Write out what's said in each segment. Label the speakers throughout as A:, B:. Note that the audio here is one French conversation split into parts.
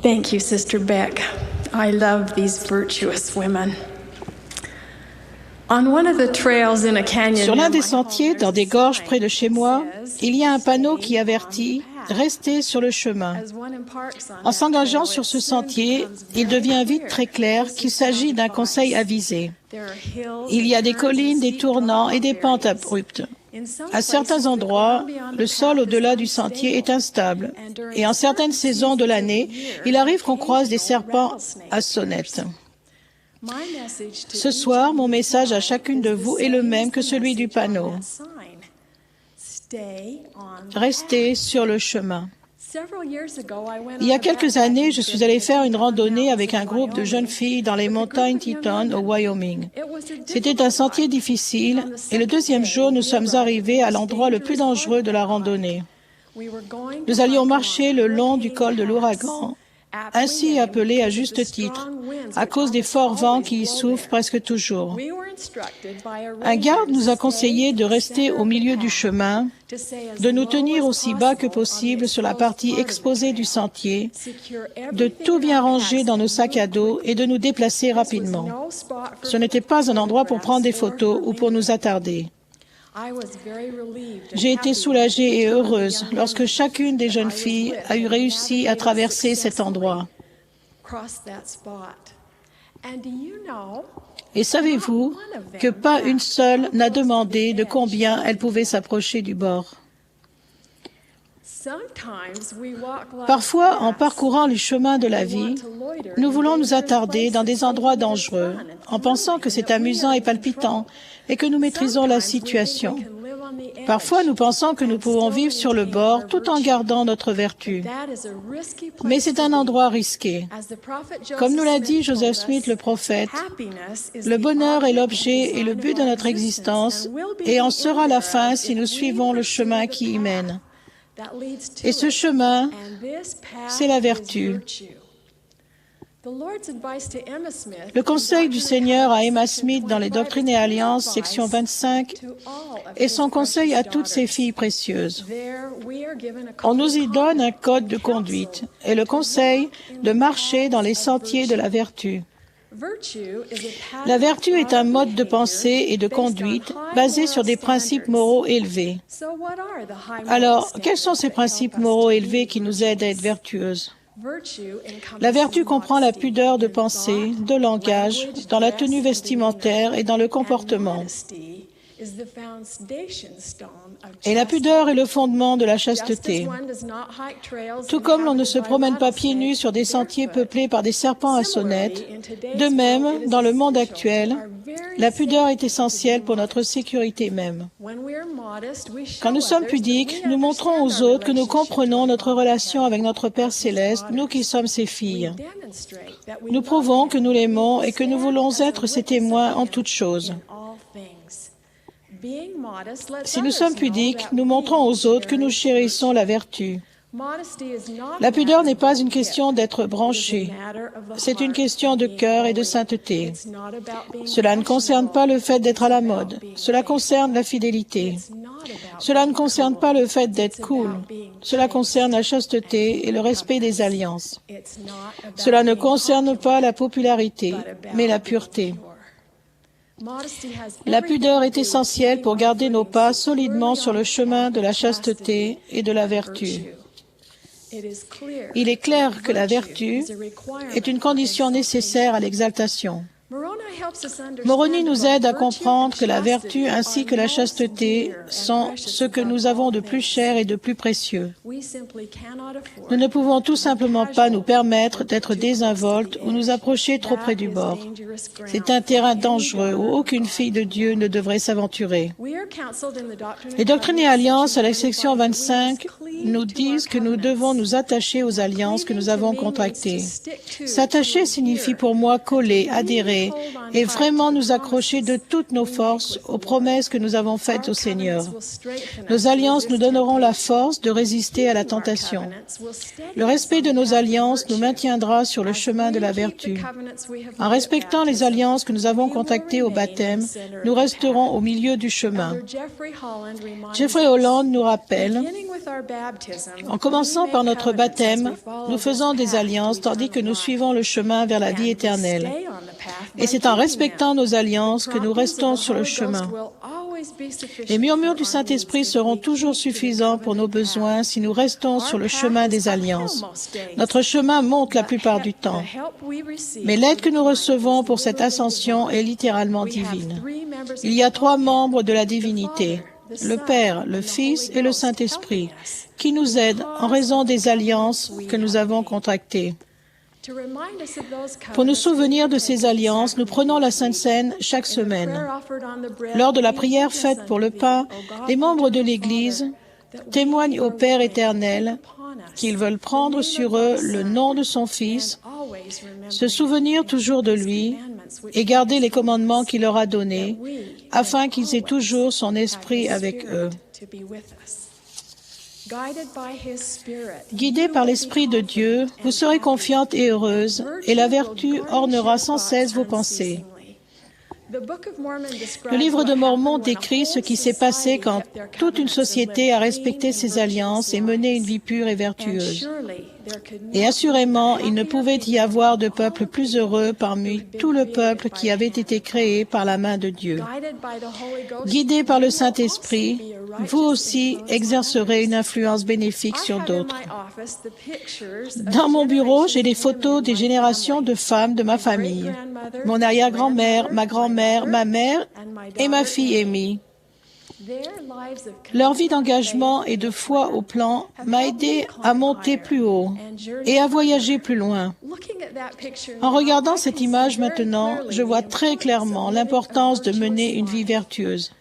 A: Thank you, Sister Beck. I love these virtuous women. On one of the trails in a canyon
B: Sur l'un des
A: near my
B: sentiers,
A: home,
B: dans des
A: there's a
B: gorges
A: sign
B: près de chez moi,
A: that says,
B: il y a un panneau qui
A: "Stay
B: avertit
A: on the
B: «
A: path."
B: Restez sur le chemin ».
A: As one embarks on
B: En
A: that
B: s'engageant
A: trail,
B: sur
A: it
B: ce
A: soon
B: sentier,
A: becomes
B: il
A: very
B: devient vite
A: clear
B: très
A: that
B: clair
A: this
B: qu'il
A: is
B: s'agit
A: sound
B: d'un conseil
A: advice.
B: avisé.
A: There are hills
B: Il y a
A: and
B: des
A: turns and
B: collines, des
A: steep
B: tournants et
A: drops
B: des pentes
A: areas.
B: abruptes.
A: In some
B: À certains
A: places, the
B: endroits,
A: ground beyond
B: le
A: the
B: sol
A: path is
B: au-delà du sentier est
A: unstable.
B: instable,
A: And during
B: et en certaines
A: certain
B: saisons de
A: seasons of
B: l'année,
A: the year,
B: il arrive qu'on croise des
A: occasional
B: serpents à
A: rattlesnakes
B: sonnette.
A: appears. My message to
B: Ce
A: each
B: soir,
A: of
B: mon
A: you
B: message à
A: tonight
B: chacune
A: is
B: de
A: the
B: vous est le
A: same
B: même
A: as
B: que
A: the
B: celui du
A: message on
B: panneau.
A: that sign. Stay on the
B: Restez
A: path.
B: sur le chemin.
A: Several years ago, I went
B: Il y
A: on
B: a
A: a
B: quelques années,
A: backpacking
B: je
A: trip
B: suis allée
A: in the
B: faire une
A: Teton
B: randonnée
A: Mountains
B: avec un
A: of
B: groupe de jeunes
A: Wyoming
B: filles dans les
A: with a group
B: montagnes
A: of young
B: Teton au
A: women.
B: Wyoming.
A: It was a
B: C'était un
A: difficult
B: sentier
A: hike, and
B: difficile
A: on the
B: et le
A: second
B: deuxième
A: day,
B: jour, nous
A: we
B: sommes
A: arrived at
B: arrivés
A: the
B: à
A: most
B: l'endroit le plus
A: dangerous part
B: dangereux
A: of
B: de la
A: that hike.
B: randonnée.
A: We were going to
B: Nous allions
A: hike
B: marcher
A: along
B: le long du
A: Hurricane
B: col de
A: Pass,
B: l'ouragan,
A: aptly
B: ainsi
A: named
B: appelé à
A: because of the
B: juste titre,
A: strong winds
B: à
A: which
B: cause des
A: almost
B: forts vents
A: always
B: qui y
A: blow
B: soufflent
A: there.
B: presque toujours.
A: We were instructed by a
B: Un garde
A: ranger
B: nous
A: to
B: a conseillé
A: stay
B: de
A: in the
B: rester
A: center
B: au
A: of the
B: milieu du
A: path,
B: chemin,
A: to stay as
B: de nous
A: low
B: tenir
A: as
B: aussi bas que
A: possible on the
B: possible sur la
A: exposed
B: partie
A: part of the
B: exposée du
A: trail,
B: sentier,
A: secure
B: de
A: everything
B: tout
A: in
B: bien
A: our
B: ranger
A: packs
B: dans nos
A: and
B: sacs à
A: move
B: dos et de
A: quickly.
B: nous déplacer
A: This was
B: rapidement.
A: no spot for
B: Ce n'était pas un endroit pour prendre des
A: photographs or
B: photos
A: for
B: ou pour nous
A: lingering.
B: attarder.
A: I was very relieved and
B: J'ai été
A: happy when
B: soulagée et
A: two of the
B: heureuse
A: young
B: lorsque
A: women
B: chacune des
A: that I
B: jeunes
A: was
B: filles
A: with
B: a eu
A: had
B: réussi à
A: navigated
B: traverser cet
A: successfully
B: endroit.
A: across that spot. And do you know,
B: Et savez-vous que pas une seule n'a demandé de combien elle pouvait s'approcher du bord?
A: sometimes we walk life
B: Parfois, en
A: fast.
B: parcourant les chemins de la
A: We
B: vie,
A: want to loiter
B: nous
A: in
B: voulons nous
A: dangerous
B: attarder dans des
A: places
B: endroits
A: thinking it's
B: dangereux,
A: fun and
B: en pensant que
A: thrilling
B: c'est
A: and that we
B: amusant
A: are
B: et
A: in
B: palpitant
A: control.
B: et que nous maîtrisons la
A: Sometimes we think we
B: situation.
A: can live on the edge
B: Parfois, nous pensons que nous
A: and
B: pouvons
A: still
B: vivre sur le
A: maintain
B: bord
A: our
B: tout en
A: virtue.
B: gardant notre vertu.
A: But that is a risky
B: Mais
A: place
B: c'est
A: to
B: un
A: be.
B: endroit risqué.
A: As the prophet
B: Comme nous l'a
A: Joseph
B: dit
A: Smith
B: Joseph
A: told
B: Smith,
A: us,
B: le prophète,
A: happiness is
B: le
A: the
B: bonheur est
A: object and
B: l'objet et le
A: design
B: but
A: of
B: de
A: our
B: notre
A: existence
B: existence
A: and will be
B: et en
A: the
B: sera
A: end
B: la fin
A: thereof
B: si
A: if
B: nous
A: we
B: suivons le
A: pursue
B: chemin
A: the
B: qui y
A: path
B: mène.
A: that leads to
B: Et ce
A: it.
B: chemin,
A: And this path
B: c'est la
A: is
B: vertu.
A: virtue. The Lord's advice to Emma Smith
B: Le
A: in
B: conseil du
A: Doctrine and
B: Seigneur à
A: Covenants,
B: Emma
A: section
B: Smith dans les
A: 25
B: Doctrines
A: is
B: et
A: his
B: Alliances,
A: advice
B: section 25,
A: to all of
B: est
A: his
B: son conseil
A: precious
B: à toutes ses
A: daughters.
B: filles précieuses.
A: There we are given a
B: On
A: code
B: nous
A: of
B: y donne un
A: conduct
B: code
A: and
B: de conduite
A: counsel
B: et le
A: to
B: conseil
A: walk in
B: de
A: the
B: marcher dans les
A: paths of
B: sentiers de la
A: virtue.
B: vertu.
A: Virtue is a pattern
B: La
A: of
B: vertu est
A: thought
B: un
A: or
B: mode de
A: behavior
B: pensée et de
A: based on
B: conduite
A: high
B: basé
A: moral
B: sur des principes
A: standards.
B: moraux élevés.
A: So what are the high moral
B: Alors, quels sont
A: standards
B: ces
A: that
B: principes
A: help us
B: moraux
A: to
B: élevés
A: be
B: qui nous aident à être
A: virtuous?
B: vertueuses?
A: Virtue
B: La
A: encompasses
B: vertu comprend la
A: modesty
B: pudeur de
A: in
B: pensée,
A: thought,
B: de langage,
A: language,
B: dans la
A: dress,
B: tenue
A: and
B: vestimentaire
A: demeanor.
B: et dans le
A: And
B: comportement.
A: modesty is the foundation stone of
B: Et la
A: chastity.
B: pudeur est le fondement de la
A: Just as
B: chasteté.
A: one does not hike trails
B: Tout comme l'on ne se
A: inhabited by
B: promène pas pieds nus
A: rattlesnakes
B: sur des sentiers
A: barefoot,
B: peuplés par des serpents à sonnettes,
A: similarly, in today's
B: de
A: world,
B: même,
A: it is
B: dans le monde
A: essential to
B: actuel,
A: our very
B: la pudeur est
A: safety to
B: essentielle
A: be
B: pour notre
A: modest.
B: sécurité même.
A: When we are modest, we show
B: Quand nous sommes
A: others that
B: pudiques,
A: we
B: nous montrons
A: understand
B: aux
A: our
B: autres que nous
A: relationship to
B: comprenons
A: our
B: notre
A: Father in
B: relation
A: heaven
B: avec notre Père
A: as His
B: céleste, nous qui
A: daughters.
B: sommes ses
A: We
B: filles.
A: demonstrate that we
B: Nous
A: love
B: prouvons que
A: Him
B: nous
A: when we
B: l'aimons et que nous
A: stand
B: voulons
A: as a
B: être ses
A: witness
B: témoins
A: of
B: en
A: Him
B: toutes choses.
A: in all things. Being modest lets
B: Si nous
A: others
B: sommes
A: know
B: pudiques,
A: that
B: nous
A: we
B: montrons aux autres que nous
A: cherish
B: chérissons
A: virtue.
B: la vertu.
A: Modesty is not
B: La
A: a
B: pudeur
A: matter
B: n'est
A: of
B: pas
A: being
B: une question
A: hip.
B: d'être
A: It is a
B: branché.
A: matter of the
B: C'est une
A: heart
B: question
A: and
B: de
A: being
B: cœur et de
A: holy.
B: sainteté.
A: It's not about being
B: Cela ne concerne pas le fait
A: fashionable.
B: d'être à la
A: It's
B: mode.
A: about being
B: Cela concerne la
A: faithful.
B: fidélité.
A: It's not about
B: Cela ne
A: being
B: concerne pas
A: cool.
B: le fait d'être
A: It's
B: cool.
A: about being
B: Cela concerne la
A: chaste and
B: chasteté et le
A: keeping
B: respect des
A: covenants.
B: alliances.
A: It's not about
B: Cela ne
A: being
B: concerne pas la
A: popular,
B: popularité,
A: but about
B: mais la
A: being
B: pureté.
A: pure. Modesty has
B: La
A: everything
B: pudeur
A: to
B: est
A: do with
B: essentielle
A: keeping
B: pour
A: our
B: garder nos
A: footing
B: pas solidement
A: securely
B: sur
A: on
B: le
A: the
B: chemin
A: path
B: de la
A: of
B: chasteté
A: chastity
B: et de la
A: and
B: vertu.
A: virtue. It is clear
B: Il est clair
A: that
B: que la
A: virtue
B: vertu
A: is a requirement
B: est une
A: for
B: condition nécessaire à
A: exaltation.
B: l'exaltation.
A: Moroni helps us understand
B: Moroni
A: that
B: nous
A: both
B: aide à
A: virtue and
B: comprendre que la vertu
A: chastity
B: ainsi
A: are
B: que la
A: most
B: chasteté
A: dear and
B: sont
A: precious
B: ce que
A: above
B: nous avons
A: all
B: de plus
A: things.
B: cher et de plus précieux.
A: We simply cannot afford
B: Nous ne pouvons tout
A: to be
B: simplement pas nous
A: casual
B: permettre
A: or get
B: d'être
A: too close to
B: désinvoltes
A: the
B: ou nous
A: edge.
B: approcher trop près
A: That
B: du
A: is
B: bord.
A: dangerous
B: C'est
A: ground
B: un
A: for
B: terrain
A: any
B: dangereux
A: daughter
B: où
A: of
B: aucune
A: God
B: fille de
A: to
B: Dieu
A: walk.
B: ne devrait s'aventurer.
A: We are counseled in the Doctrine
B: Les
A: and
B: Doctrines et
A: Covenants,
B: Alliances, à la
A: section
B: section
A: 25, that we must
B: 25,
A: cleave
B: nous
A: to our
B: disent que nous devons
A: covenants.
B: nous attacher aux alliances que
A: Cleaving
B: nous
A: to
B: avons
A: me means to
B: contractées.
A: stick to
B: S'attacher signifie
A: adhere,
B: pour moi
A: and to
B: coller,
A: really
B: adhérer
A: hold on
B: et vraiment nous accrocher de toutes nos forces aux promesses que nous avons faites au Seigneur. Nos alliances nous donneront la force de résister à la tentation. Le respect de nos alliances nous maintiendra sur le chemin de la vertu. En respectant les alliances que nous avons contactées au baptême, nous resterons au milieu du chemin. Jeffrey Holland nous rappelle, en commençant par notre baptême, nous faisons des alliances tandis que nous suivons le chemin vers la vie éternelle. Et c'est en respectant nos alliances que nous restons sur le chemin. Les murmures du Saint-Esprit seront toujours suffisants pour nos besoins si nous restons sur le chemin des alliances. Notre chemin monte la plupart du temps. Mais l'aide que nous recevons pour cette ascension est littéralement divine. Il y a 3 membres de la divinité, le Père, le Fils et le Saint-Esprit, qui nous aident en raison des alliances que nous avons contractées. Pour nous souvenir de ces alliances, nous prenons la Sainte Seine chaque semaine. Lors de la prière faite pour le pain, les membres de l'Église témoignent au Père éternel qu'ils veulent prendre sur eux le nom de son Fils, se souvenir toujours de lui et garder les commandements qu'il leur a donnés, afin qu'ils aient toujours son esprit avec eux. Guidés par l'Esprit de Dieu, vous serez confiante et heureuse, et la vertu ornera sans cesse vos pensées. Le livre de Mormon décrit ce qui s'est passé quand toute une société a respecté ses alliances et mené une vie pure et vertueuse. Et assurément, il ne pouvait y avoir de peuple plus heureux parmi tout le peuple qui avait été créé par la main de Dieu. Guidés par le Saint-Esprit, vous aussi exercerez une influence bénéfique sur d'autres. Dans mon bureau, j'ai des photos des générations de femmes de ma famille. Mon arrière-grand-mère, ma grand-mère, ma mère et ma fille Amy. Leur vie d'engagement et de foi au plan m'a aidé à monter plus haut et à voyager plus loin. En regardant cette image maintenant, je vois très clairement l'importance de mener une vie vertueuse.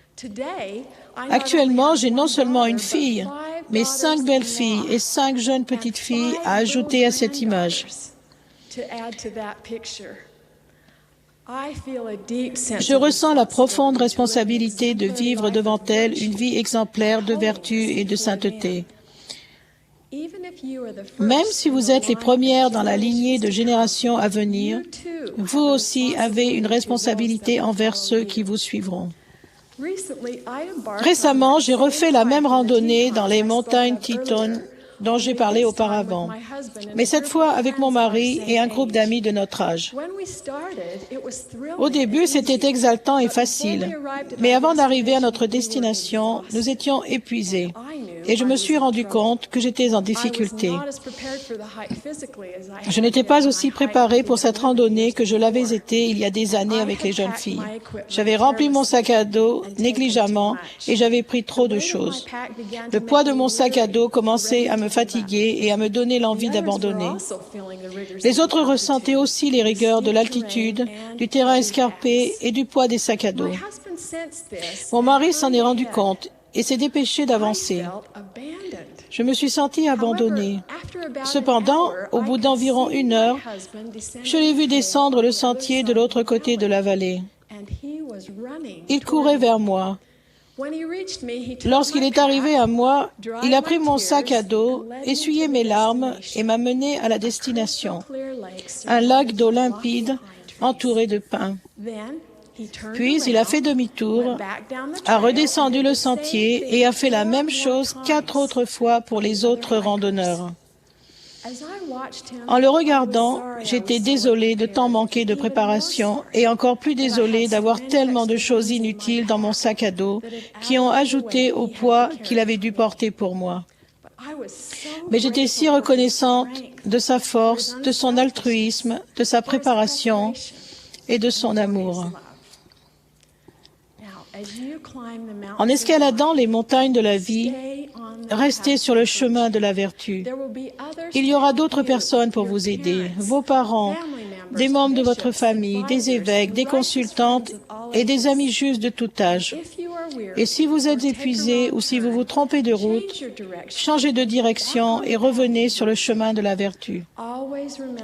B: Actuellement, j'ai non seulement une fille, mais 5 belles-filles et 5 jeunes petites filles à ajouter à cette image. Je ressens la profonde responsabilité de vivre devant elles une vie exemplaire de vertu et de sainteté. Même si vous êtes les premières dans la lignée de générations à venir, vous aussi avez une responsabilité envers ceux qui vous suivront. Récemment, j'ai refait la même randonnée dans les montagnes Teton dont j'ai parlé auparavant, mais cette fois avec mon mari et un groupe d'amis de notre âge. Au début, c'était exaltant et facile, mais avant d'arriver à notre destination, nous étions épuisés et je me suis rendu compte que j'étais en difficulté. Je n'étais pas aussi préparée pour cette randonnée que je l'avais été il y a des années avec les jeunes filles. J'avais rempli mon sac à dos négligemment et j'avais pris trop de choses. Le poids de mon sac à dos commençait à me fatiguer et à me donner l'envie d'abandonner. Les autres ressentaient aussi les rigueurs de l'altitude, du terrain escarpé et du poids des sacs à dos. Mon mari s'en est rendu compte et s'est dépêché d'avancer. Je me suis sentie abandonnée. Cependant, au bout d'environ 1 heure, je l'ai vu descendre le sentier de l'autre côté de la vallée. Il courait vers moi. Lorsqu'il est arrivé à moi, il a pris mon sac à dos, essuyé mes larmes et m'a mené à la destination, un lac d'eau limpide entouré de pins. Puis il a fait demi-tour, a redescendu le sentier et a fait la même chose 4 autres fois pour les autres randonneurs. En le regardant, j'étais désolée de tant manquer de préparation et encore plus désolée d'avoir tellement de choses inutiles dans mon sac à dos qui ont ajouté au poids qu'il avait dû porter pour moi. Mais j'étais si reconnaissante de sa force, de son altruisme, de sa préparation et de son amour. En escaladant les montagnes de la vie, restez sur le chemin de la vertu. Il y aura d'autres personnes pour vous aider, vos parents, des membres de votre famille, des évêques, des consultantes et des amis justes de tout âge. Et si vous êtes épuisé ou si vous vous trompez de route, changez de direction et revenez sur le chemin de la vertu.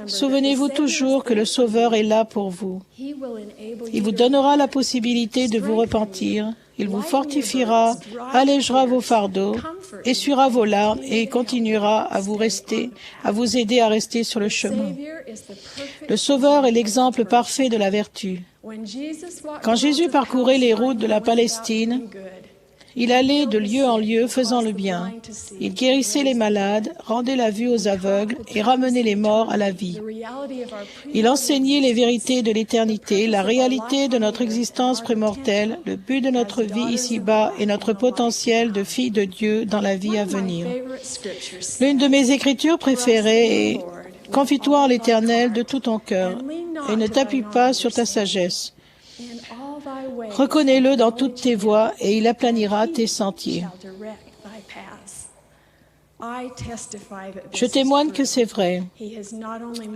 B: Souvenez-vous toujours que le Sauveur est là pour vous. Il vous donnera la possibilité de vous repentir. Il vous fortifiera, allégera vos fardeaux, essuiera vos larmes et continuera à vous aider à rester sur le chemin. Le Sauveur est l'exemple parfait de la vertu. Quand Jésus parcourait les routes de la Palestine, il allait de lieu en lieu faisant le bien. Il guérissait les malades, rendait la vue aux aveugles et ramenait les morts à la vie. Il enseignait les vérités de l'éternité, la réalité de notre existence prémortelle, le but de notre vie ici-bas et notre potentiel de fille de Dieu dans la vie à venir. L'une de mes écritures préférées est « Confie-toi en l'Éternel de tout ton cœur et ne t'appuie pas sur ta sagesse. Reconnais-le dans toutes tes voies et il aplanira tes sentiers. » Je témoigne que c'est vrai.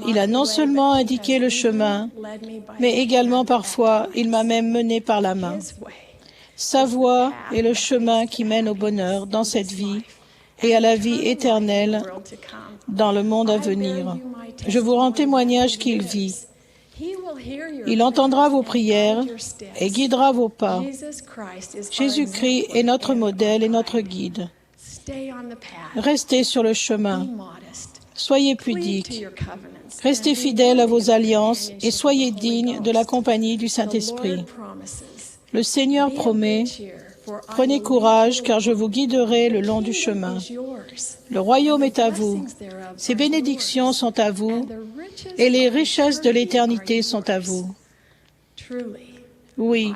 B: Il a non seulement indiqué le chemin, mais également parfois, il m'a même mené par la main. Sa voie est le chemin qui mène au bonheur dans cette vie et à la vie éternelle dans le monde à venir. Je vous rends témoignage qu'il vit. Il entendra vos prières et guidera vos pas. Jésus-Christ est notre modèle et notre guide. Restez sur le chemin. Soyez pudiques. Restez fidèles à vos alliances et soyez dignes de la compagnie du Saint-Esprit. Le Seigneur promet, « Prenez courage, car je vous guiderai le long du chemin. Le royaume est à vous, ses bénédictions sont à vous, et les richesses de l'éternité sont à vous. » Oui,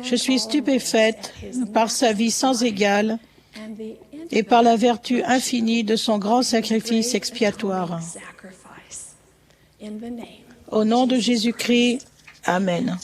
B: je suis stupéfaite par sa vie sans égale et par la vertu infinie de son grand sacrifice expiatoire. Au nom de Jésus-Christ, Amen.